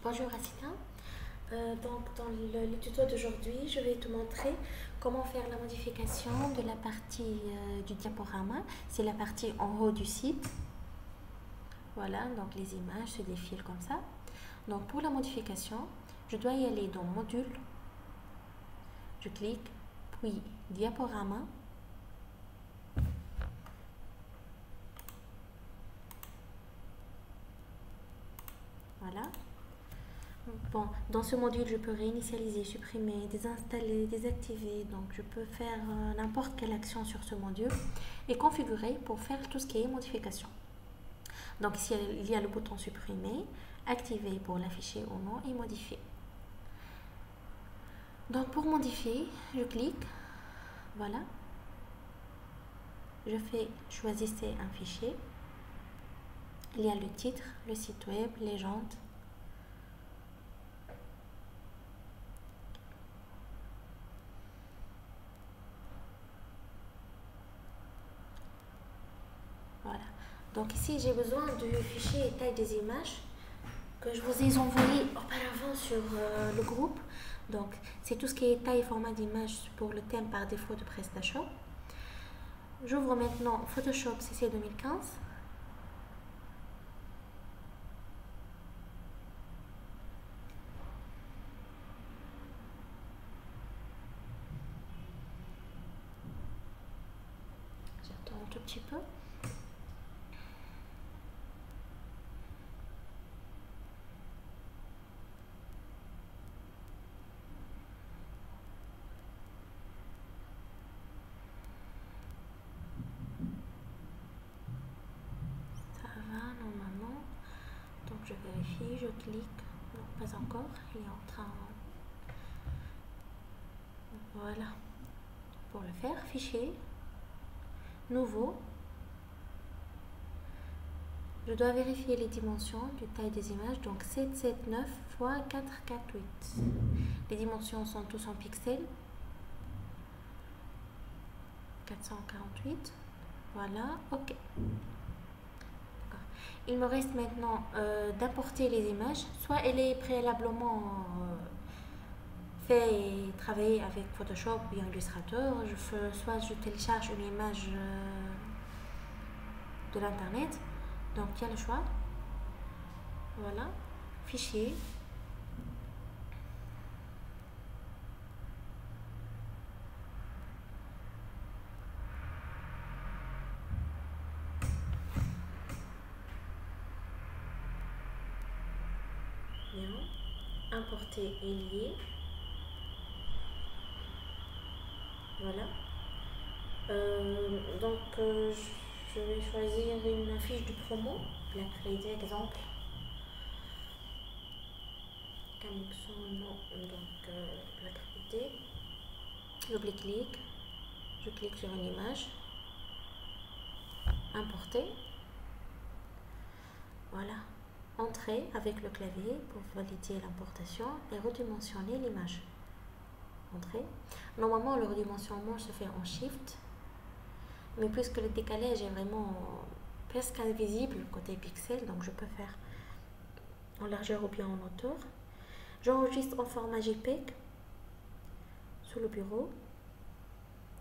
Bonjour Asita. Dans le tuto d'aujourd'hui, je vais te montrer comment faire la modification de la partie du diaporama. C'est la partie en haut du site. Voilà, donc les images se défilent comme ça. Donc pour la modification, je dois y aller dans Module. Je clique, puis Diaporama. Voilà. Bon, dans ce module, je peux réinitialiser, supprimer, désinstaller, désactiver. Donc, je peux faire n'importe quelle action sur ce module et configurer pour faire tout ce qui est modification. Donc, ici, il y a le bouton supprimer, activer pour l'afficher ou non et modifier. Donc, pour modifier, je clique, voilà. Je fais choisissez un fichier. Il y a le titre, le site web, légende. Voilà. Donc ici, j'ai besoin du fichier taille des images que je vous ai envoyé auparavant sur le groupe. Donc, c'est tout ce qui est taille et format d'image pour le thème par défaut de PrestaShop. J'ouvre maintenant Photoshop CC 2015. J'attends un tout petit peu. Normalement, donc je vérifie, je clique, non pas encore, il est en train, voilà, pour le faire, fichier, nouveau, je dois vérifier les dimensions du taille des images, donc 779 x 448, les dimensions sont tous en pixels, 448, voilà, ok. Il me reste maintenant d'importer les images. Soit elle est préalablement fait et travaillée avec Photoshop ou Illustrator, soit je télécharge une image de l'internet. Donc il y a le choix. Voilà, fichier. Bien, importer et lier. Voilà. Je vais choisir une fiche de promo, Black Friday exemple. Camixon, non, donc Black Friday. Double-clic, je clique sur une image, importer. Voilà, entrer avec le clavier pour valider l'importation et redimensionner l'image. Entrer. Normalement, le redimensionnement se fait en Shift, mais puisque le décalage est vraiment presque invisible côté pixel, donc je peux faire en largeur ou bien en hauteur. J'enregistre en format JPEG sous le bureau,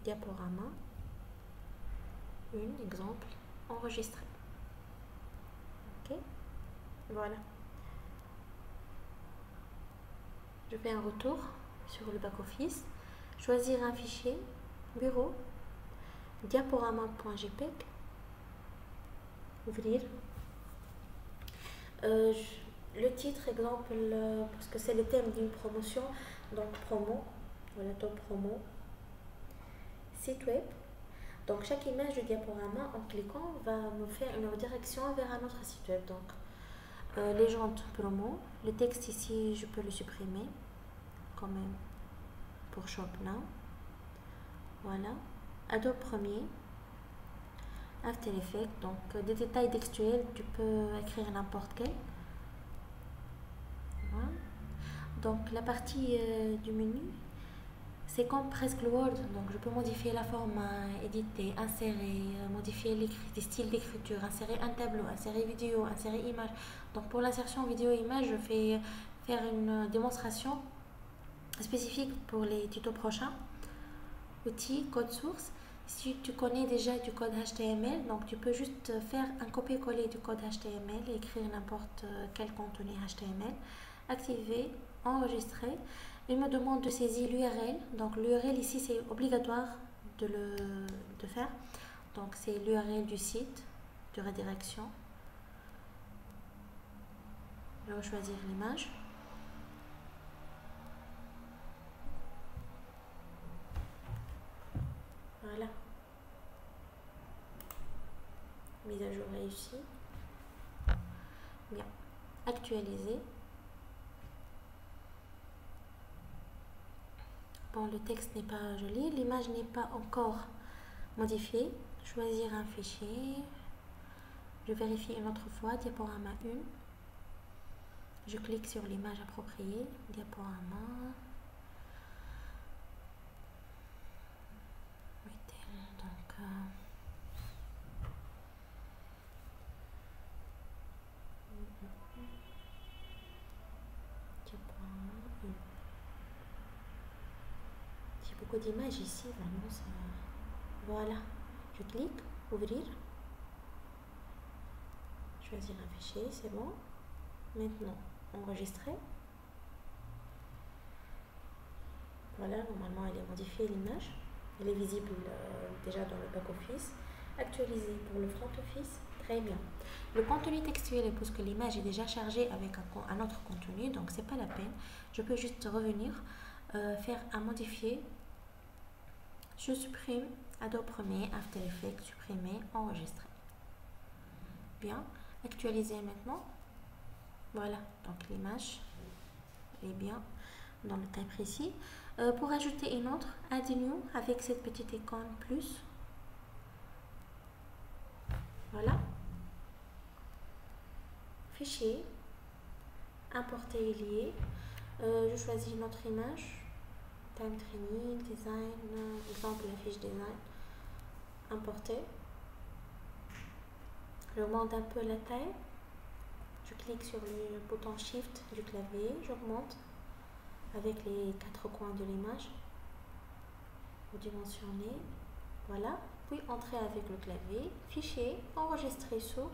diaporama, une exemple, enregistrer. Ok, voilà. Je fais un retour sur le back-office, choisir un fichier, bureau, diaporama.jpg, ouvrir. Le titre, exemple, parce que c'est le thème d'une promotion, donc promo, voilà, top promo, site web. Donc chaque image du diaporama, en cliquant, va me faire une redirection vers un autre site web. Donc légende promo, le texte ici, je peux le supprimer, quand même, pour Shop Now. Voilà, Adobe Premiere, After Effects, donc des détails textuels, tu peux écrire n'importe quel. Voilà. Donc la partie du menu, c'est comme presque le Word, donc je peux modifier la forme, éditer, insérer, modifier les styles d'écriture, insérer un tableau, insérer vidéo, insérer image. Donc pour l'insertion vidéo-image, je fais faire une démonstration spécifique pour les tutos prochains. Outils, code source. Si tu connais déjà du code HTML, donc tu peux juste faire un copier-coller du code HTML et écrire n'importe quel contenu HTML. Activer, enregistrer. Il me demande de saisir l'URL. Donc l'URL ici c'est obligatoire de faire. Donc c'est l'URL du site de redirection. Je vais choisir l'image. Voilà. Mise à jour réussie. Bien. Actualiser. Bon, le texte n'est pas joli. L'image n'est pas encore modifiée. Choisir un fichier. Je vérifie une autre fois. Diaporama 1. Je clique sur l'image appropriée. Diaporama. Donc, j'ai beaucoup d'images ici, vraiment. Voilà, je clique, ouvrir, choisir un fichier, c'est bon. Maintenant, enregistrer. Voilà, normalement elle est modifiée l'image. Elle est visible déjà dans le back-office. Actualiser pour le front-office. Très bien. Le contenu textuel, puisque l'image est déjà chargée avec un autre contenu, donc c'est pas la peine. Je peux juste revenir, faire un modifier. Je supprime Adobe Premiere, After Effects, supprimer, enregistrer. Bien. Actualiser maintenant. Voilà, donc l'image est bien dans le cas précis. Pour ajouter une autre, Add New avec cette petite icône plus. Voilà. Fichier. Importer et lier. Je choisis une autre image. Time Training, Design, exemple la fiche Design. Importer. J'augmente un peu la taille. Je clique sur le bouton Shift du clavier. J'augmente avec les 4 coins de l'image. Dimensionner. Voilà. Puis entrer avec le clavier. Fichier. Enregistrer sous.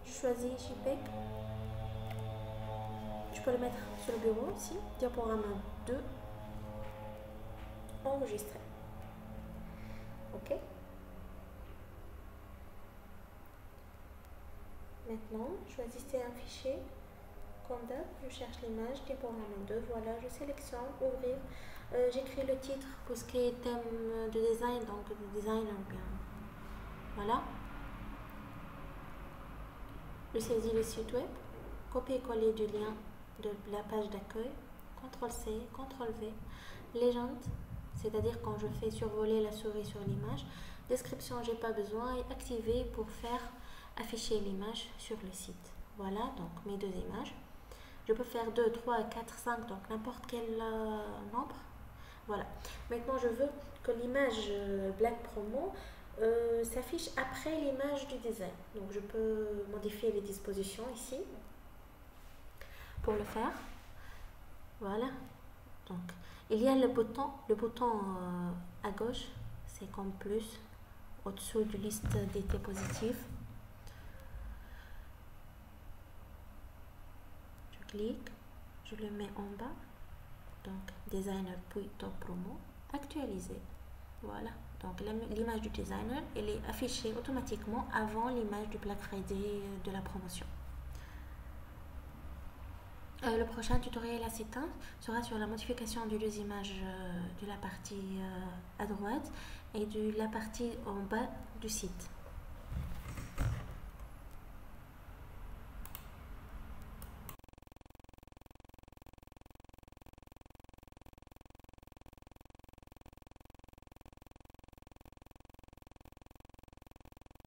Je choisis JPEG. Je peux le mettre sur le bureau ici. Diaporama 2. Enregistrer. OK. Maintenant, choisissez un fichier. Conda, je cherche l'image, diaporama 2. Voilà, je sélectionne, ouvrir. J'écris le titre pour ce qui est thème de design, donc de designer bien. Voilà. Je saisis le site web. Copier-coller du lien de la page d'accueil. CTRL-C, CTRL-V. Légende, c'est-à-dire quand je fais survoler la souris sur l'image. Description, j'ai pas besoin. Et activer pour faire afficher l'image sur le site. Voilà, donc mes deux images. Je peux faire 2, 3, 4, 5, donc n'importe quel nombre. Voilà. Maintenant, je veux que l'image Black Promo s'affiche après l'image du design. Donc, je peux modifier les dispositions ici. Pour le faire, voilà. Donc, il y a le bouton à gauche, c'est comme plus, au-dessous de liste d'étés positifs. Je clique, je le mets en bas. Donc, designer puis top promo, actualiser. Voilà. Donc, l'image du designer, elle est affichée automatiquement avant l'image du Black Friday de la promotion. Le prochain tutoriel à s'éteindre sera sur la modification des deux images de la partie à droite et de la partie en bas du site.